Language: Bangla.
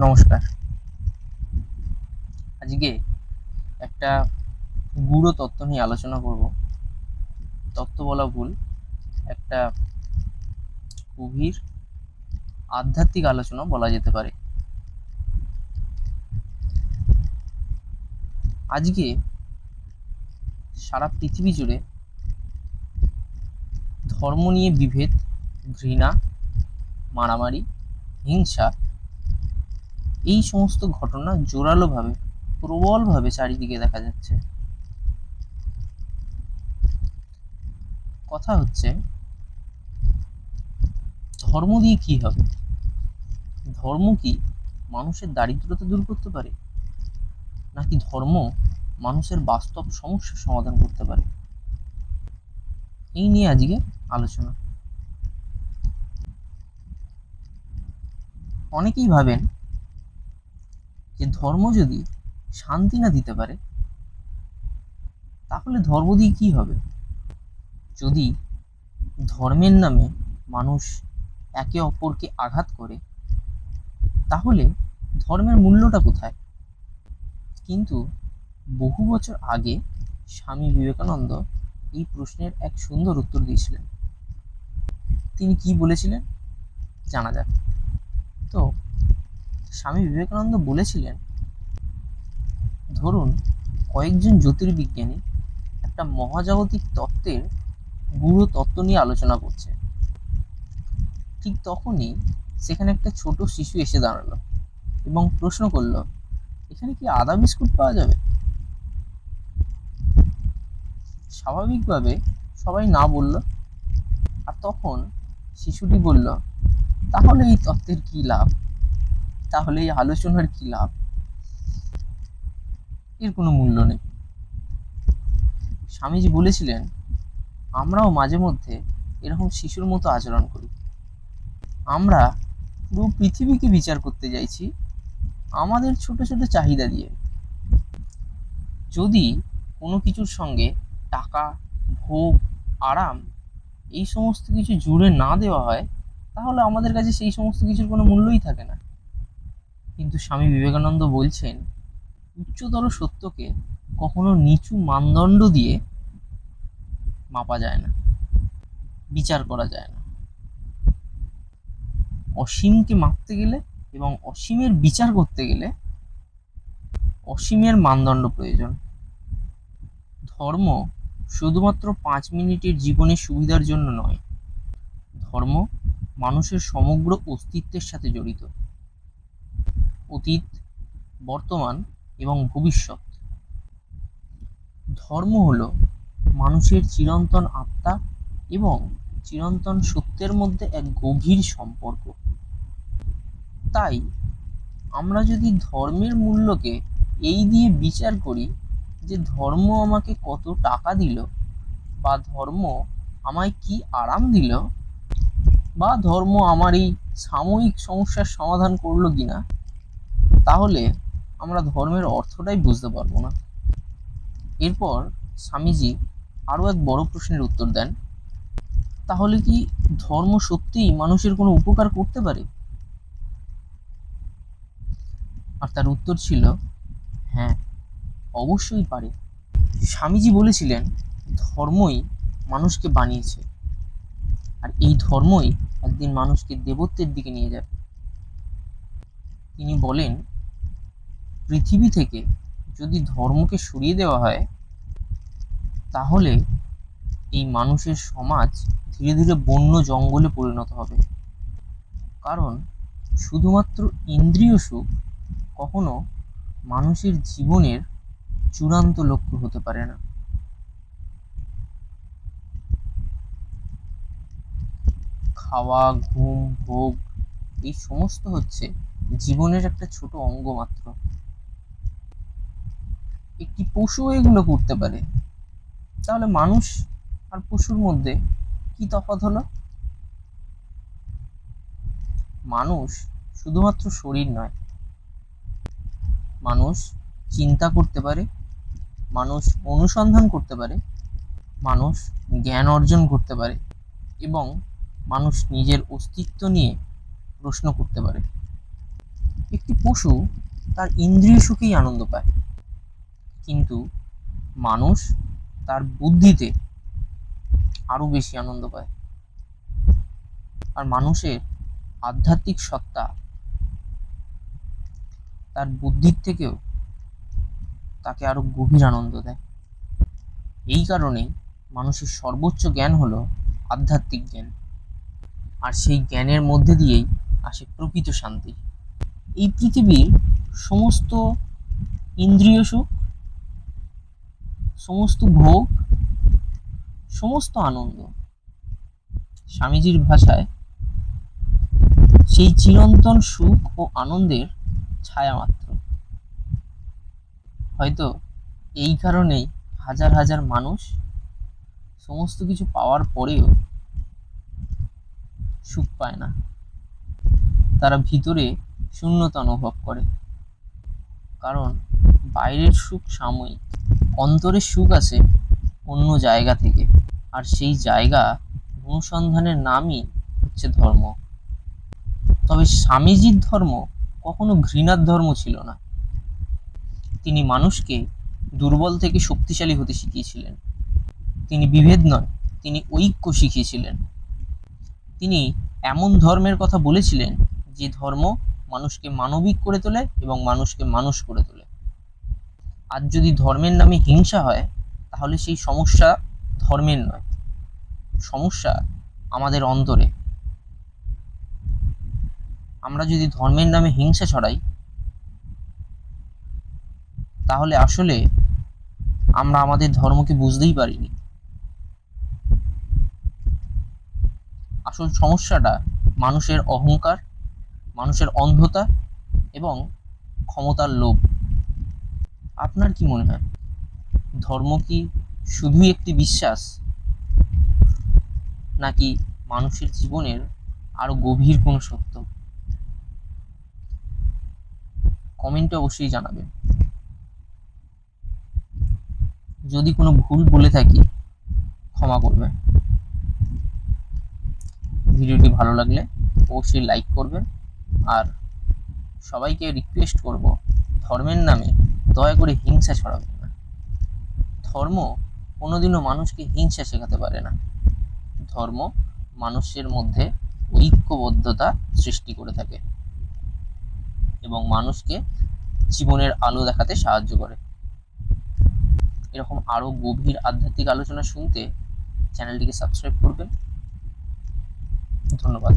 নমস্কার। আজকে একটা গূঢ় তত্ত্ব নিয়ে আলোচনা করব। তত্ত্ব বলা ভুল, একটা গভীর আধ্যাত্মিক আলোচনা বলা যেতে পারে। আজকে সারা পৃথিবী জুড়ে ধর্ম নিয়ে বিভেদ, ঘৃণা, মারামারি, হিংসা, এই সমস্ত ঘটনা জোরালোভাবে, প্রবলভাবে চারিদিকে দেখা যাচ্ছে। কথা হচ্ছে, ধর্ম দিয়ে কি হবে? ধর্ম কি মানুষের দারিদ্রতা দূর করতে পারে, নাকি ধর্ম মানুষের বাস্তব সমস্যার সমাধান করতে পারে? এই নিয়ে আজকে আলোচনা। অনেকেই ভাবেন যে ধর্ম যদি শান্তি না দিতে পারে, তাহলে ধর্ম দিয়ে কি হবে? যদি ধর্মের নামে মানুষ একে অপরকে আঘাত করে, তাহলে ধর্মের মূল্যটা কোথায়? কিন্তু বহু বছর আগে স্বামী বিবেকানন্দ এই প্রশ্নের এক সুন্দর উত্তর দিয়েছিলেন। তিনি কি বলেছিলেন জানা যাক। তো স্বামী বিবেকানন্দ বলেছিলেন, ধরুন কয়েকজন জ্যোতির্বিজ্ঞানী একটা মহাজাগতিক তত্ত্বের গূঢ় তত্ত্ব নিয়ে আলোচনা করছে। ঠিক তখনই সেখানে একটা ছোট শিশু এসে দাঁড়ালো এবং প্রশ্ন করলো, এখানে কি আদা বিস্কুট পাওয়া যাবে? স্বাভাবিকভাবে সবাই না বলল। আর তখন শিশুটি বলল, তাহলে এই তত্ত্বের কি লাভ? তাহলে এই আলোচনার কি লাভ? এর কোনো মূল্য নেই। স্বামীজি বলেছিলেন, আমরাও মাঝে মধ্যে এরকম শিশুর মতো আচরণ করি। আমরা পুরো পৃথিবীকে বিচার করতে চাইছি আমাদের ছোট ছোট চাহিদা দিয়ে। যদি কোনো কিছুর সঙ্গে টাকা, ভোগ, আরাম, এই সমস্ত কিছু জুড়ে না দেওয়া হয়, তাহলে আমাদের কাছে সেই সমস্ত কিছুর কোনো মূল্যই থাকে না। কিন্তু স্বামী বিবেকানন্দ বলছেন, উচ্চতর সত্যকে কখনো নিচু মানদণ্ড দিয়ে মাপা যায় না, বিচার করা যায় না। অসীমকে মাপতে গেলে এবং অসীমের বিচার করতে গেলে অসীমের মানদণ্ড প্রয়োজন। ধর্ম শুধুমাত্র 5 মিনিটের জীবনের সুবিধার জন্য নয়, ধর্ম মানুষের সমগ্র অস্তিত্বের সাথে জড়িত। অতীত, বর্তমান এবং ভবিষ্যৎ। ধর্ম হলো মানুষের চিরন্তন আত্মা এবং চিরন্তন সত্যের মধ্যে এক গভীর সম্পর্ক। তাই আমরা যদি ধর্মের মূল্যকে এই দিয়ে বিচার করি যে ধর্ম আমাকে কত টাকা দিল, বা ধর্ম আমায় কি আরাম দিল, বা ধর্ম আমার এই সাময়িক সমস্যার সমাধান করলো কিনা, তাহলে আমরা ধর্মের অর্থটাই বুঝতে পারবো না। এরপর স্বামীজি আরও এক বড় প্রশ্নের উত্তর দেন, তাহলে কি ধর্ম সত্যিই মানুষের কোনো উপকার করতে পারে? আর তার উত্তর ছিল, হ্যাঁ, অবশ্যই পারে। স্বামীজি বলেছিলেন, ধর্মই মানুষকে বানিয়েছে, আর এই ধর্মই একদিন মানুষকে দেবত্বের দিকে নিয়ে যাবে। তিনি বলেন, পৃথিবী থেকে যদি ধর্মকে সরিয়ে দেওয়া হয়, তাহলে এই মানুষের সমাজ ধীরে ধীরে বন্য জঙ্গলে পরিণত হবে। কারণ শুধুমাত্র ইন্দ্রিয় সুখ কখনো মানুষের জীবনের চূড়ান্ত লক্ষ্য হতে পারে না। খাওয়া, ঘুম, ভোগ, এই সমস্ত হচ্ছে জীবনের একটা ছোট অঙ্গ মাত্র। একটি পশু এগুলো করতে পারে, তাহলে মানুষ আর পশুর মধ্যে কি তফাৎ হলো? মানুষ শুধুমাত্র শরীর নয়, মানুষ চিন্তা করতে পারে, মানুষ অনুসন্ধান করতে পারে, মানুষ জ্ঞান অর্জন করতে পারে, এবং মানুষ নিজের অস্তিত্ব নিয়ে প্রশ্ন করতে পারে। একটি পশু তার ইন্দ্রিয় সুখেই আনন্দ পায়, কিন্তু মানুষ তার বুদ্ধিতে আরো বেশি আনন্দ পায়। আর মানুষের আধ্যাত্মিক সত্তা তার বুদ্ধির থেকেও তাকে আরো গভীর আনন্দ দেয়। এই কারণেই মানুষের সর্বোচ্চ জ্ঞান হলো আধ্যাত্মিক জ্ঞান, আর সেই জ্ঞানের মধ্যে দিয়েই আসে প্রকৃত শান্তি। এই পৃথিবীর সমস্ত ইন্দ্রিয় সুখ, সমস্ত ভোগ, সমস্ত আনন্দ স্বামীজির ভাষায় সেই চিরন্তন সুখ ও আনন্দের ছায়া মাত্র। হয়তো এই কারণেই হাজার হাজার মানুষ সমস্ত কিছু পাওয়ার পরেও সুখ পায় না, তারা ভিতরে শূন্যতা অনুভব করে। কারণ বাইরের সুখ সাময়িক, অন্তরের সুখ আসে অন্য জায়গা থেকে, আর সেই জায়গা অনুসন্ধানের নামই হচ্ছে ধর্ম। তবে স্বামীজির ধর্ম কখনো ঘৃণার ধর্ম ছিল না। তিনি মানুষকে দুর্বল থেকে শক্তিশালী হতে শিখিয়েছিলেন। তিনি বিভেদ নয়, তিনি ঐক্য শিখিয়েছিলেন। তিনি এমন ধর্মের কথা বলেছিলেন যে ধর্ম মানুষকে মানবিক করে তোলে এবং মানুষকে মানুষ করে তোলে। আজ যদি ধর্মের নামে হিংসা হয়, তাহলে সেই সমস্যা ধর্মের নয়, সমস্যা আমাদের অন্তরে। আমরা যদি ধর্মের নামে হিংসা ছড়াই, তাহলে আসলে আমরা আমাদের ধর্মকে বুঝতেই পারিনি। আসল সমস্যাটা মানুষের অহংকার, মানুষের অন্ধতা এবং ক্ষমতার লোভ। আপনার কি মনে হয়, ধর্ম কি শুধুই একটি বিশ্বাস, নাকি মানুষের জীবনের আরো গভীর কোনো সত্য? কমেন্টে অবশ্যই জানাবেন। যদি কোনো ভুল বলে থাকি ক্ষমা করবেন। ভিডিওটি ভালো লাগলে অবশ্যই লাইক করবেন, আর সবাইকে রিকোয়েস্ট করব, ধর্মের নামে দয়া করে হিংসা ছড়াবেন না। ধর্ম কোনোদিনও মানুষকে হিংসা শেখাতে পারে না। ধর্ম মানুষের মধ্যে ঐক্যবদ্ধতা সৃষ্টি করে থাকে এবং মানুষকে জীবনের আলো দেখাতে সাহায্য করে। এরকম আরো গভীর আধ্যাত্মিক আলোচনা শুনতে চ্যানেলটিকে সাবস্ক্রাইব করবেন। ধন্যবাদ।